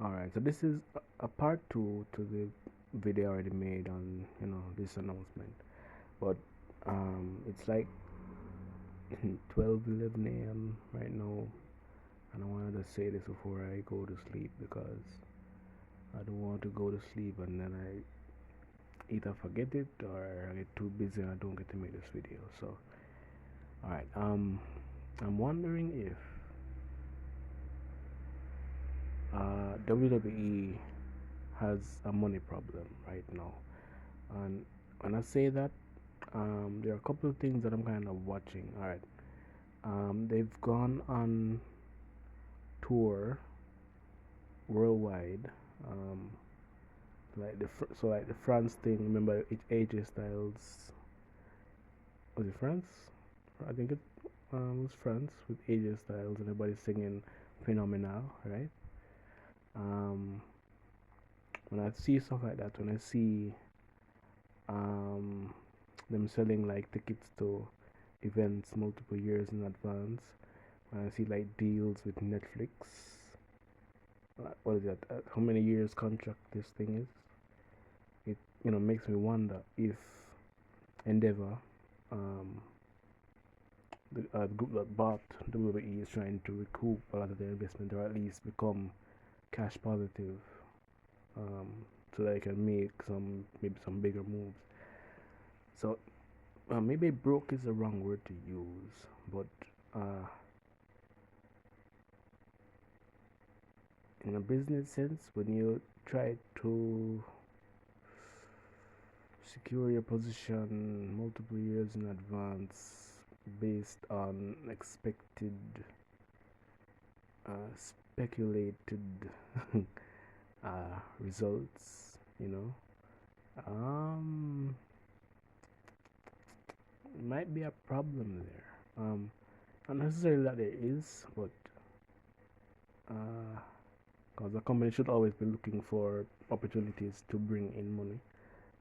All right, so this is a part two to the video I already made on this announcement, but it's like 12:11 a.m. right now, and I wanted to say this before I go to sleep because I don't want to go to sleep and then I either forget it or I get too busy and I don't get to make this video. So, all right, I'm wondering if WWE has a money problem right now, and when I say that, there are a couple of things that I'm kind of watching. All right, they've gone on tour worldwide. Um, like the France thing. Remember, it AJ Styles was it France? I think it was France with AJ Styles and everybody singing "Phenomenal," right? Um, when I see stuff like that, when I see um, them selling like tickets to events multiple years in advance, when I see like deals with Netflix, what is that? How many years contract this thing is? It makes me wonder if Endeavor, um, the group that bought WWE, is trying to recoup a lot of their investment or at least become cash positive, um, so that they can make maybe some bigger moves. So maybe broke is the wrong word to use, but uh, in a business sense, when you try to secure your position multiple years in advance based on expected, speculated results, um, might be a problem there. Not necessarily that there is, but because a company should always be looking for opportunities to bring in money.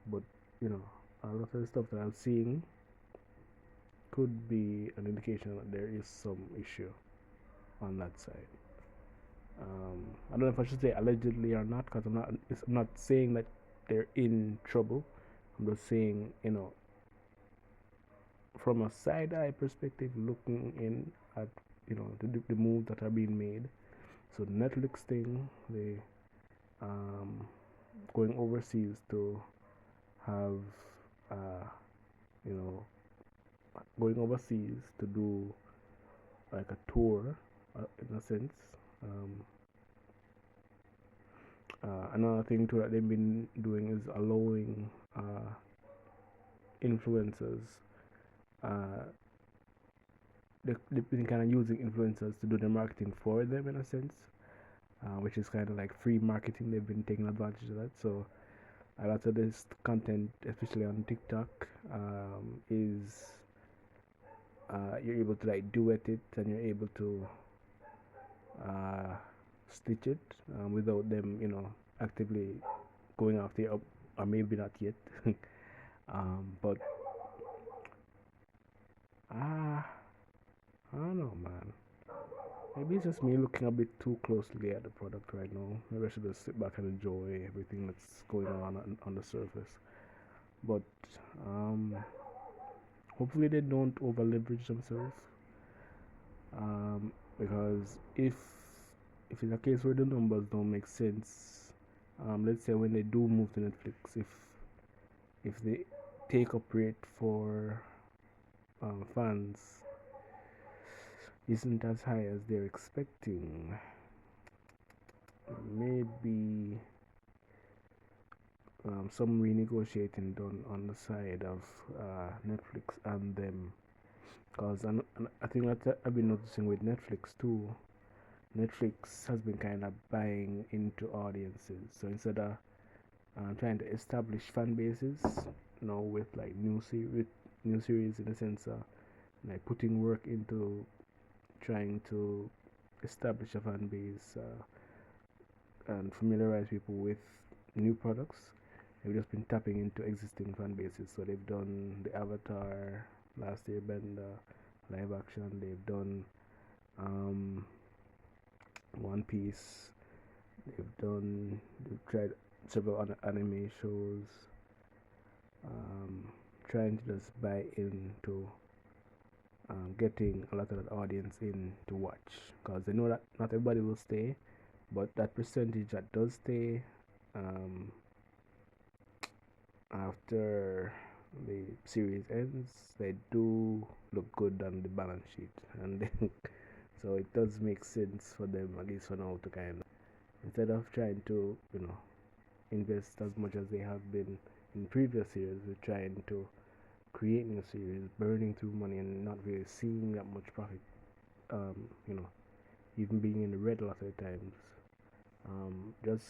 But a lot of the stuff that I'm seeing could be an indication that there is some issue on that side. I don't know if I should say allegedly or not, because I'm not saying that they're in trouble. I'm just saying, from a side eye perspective, looking in at the moves that are being made. So the Netflix thing, they um, going overseas to have uh, you know going overseas to do like a tour, in a sense. Um, Another thing too that they've been doing is allowing influencers. Uh, they've been kind of using influencers to do the marketing for them in a sense, which is kind of like free marketing. They've been taking advantage of that. So a lot of this content, especially on TikTok, is you're able to like duet it and you're able to uh, stitch it without them, actively going after it, or maybe not yet. But ah, I don't know, man. Maybe it's just me looking a bit too closely at the product right now. Maybe I should just sit back and enjoy everything that's going on the surface. But um, hopefully they don't over leverage themselves. Because if it's a case where the numbers don't make sense, let's say when they do move to Netflix, if the take up rate for fans isn't as high as they're expecting, maybe some renegotiating done on the side of Netflix and them. Because I think that I've been noticing with Netflix too. Netflix has been kind of buying into audiences. So instead of trying to establish fan bases, with like new series in a sense, like putting work into trying to establish a fan base and familiarize people with new products. They've just been tapping into existing fan bases. So they've done the Avatar, Last Airbender, live action. They've done um, One Piece. they've tried several anime shows, um, trying to just buy into getting a lot of the audience in to watch, because they know that not everybody will stay, but that percentage that does stay, um, after the series ends, they do look good on the balance sheet, and then, so it does make sense for them, at least for now, to kind of, instead of trying to invest as much as they have been in previous years, we're trying to create new series, burning through money and not really seeing that much profit. Um, you know, even being in the red a lot of the times. Just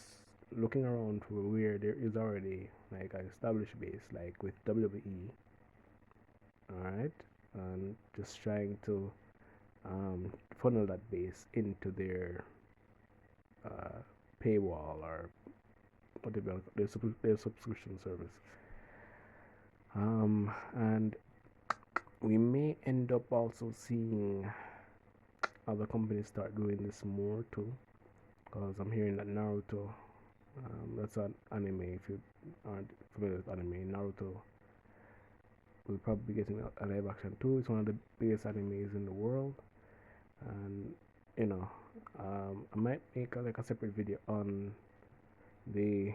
looking around for where there is already like an established base, like with WWE, all right, and just trying to funnel that base into their uh, paywall or whatever their subscription service. And we may end up also seeing other companies start doing this more too, because I'm hearing that Naruto, that's an anime. If you aren't familiar with anime, Naruto will probably be getting a live action too. It's one of the biggest animes in the world, and you know, I might make like a separate video on the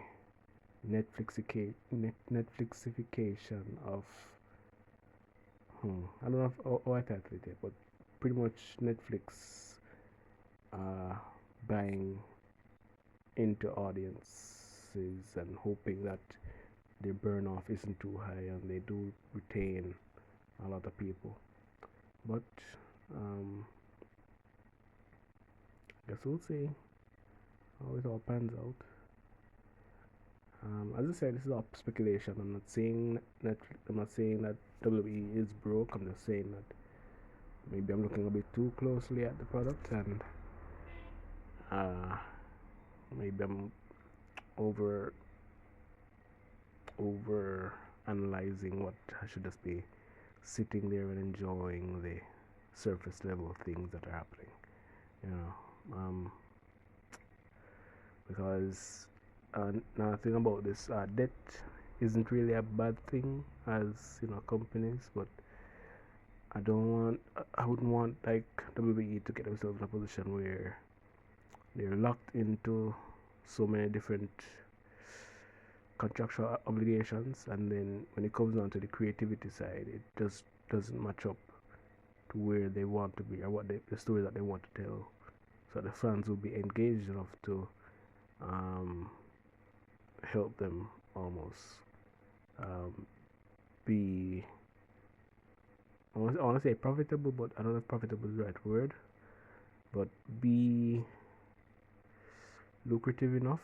Netflixification of I don't know how I titled it, but pretty much Netflix uh, buying into audiences and hoping that their burn off isn't too high and they do retain a lot of people. But um, guess we'll see how it all pans out. As I said, this is all speculation. I'm not saying that WWE is broke. I'm just saying that maybe I'm looking a bit too closely at the product, and uh, maybe I'm over over analyzing what I should just be sitting there and enjoying the surface level things that are happening. You know, because now thing about this, debt isn't really a bad thing as companies, but I wouldn't want like WWE to get themselves in a position where they're locked into so many different contractual obligations, and then when it comes down to the creativity side, it just doesn't match up to where they want to be or the story that they want to tell. So the fans will be engaged enough to um, help them almost um, be. I want to say profitable, but I don't know if profitable is the right word. But be lucrative enough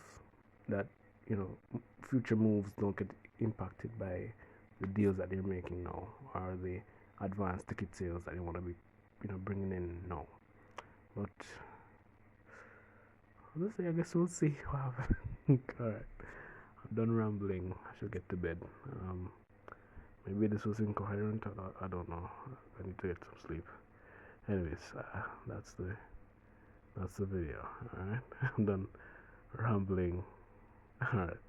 that future moves don't get impacted by the deals that they're making now or the advanced ticket sales that they want to be bringing in now. But honestly, I guess we'll see what happens. All right, I'm done rambling. I should get to bed. Maybe this was incoherent. I don't know. I need to get some sleep. Anyways, that's the video. All right, I'm done rambling. All right.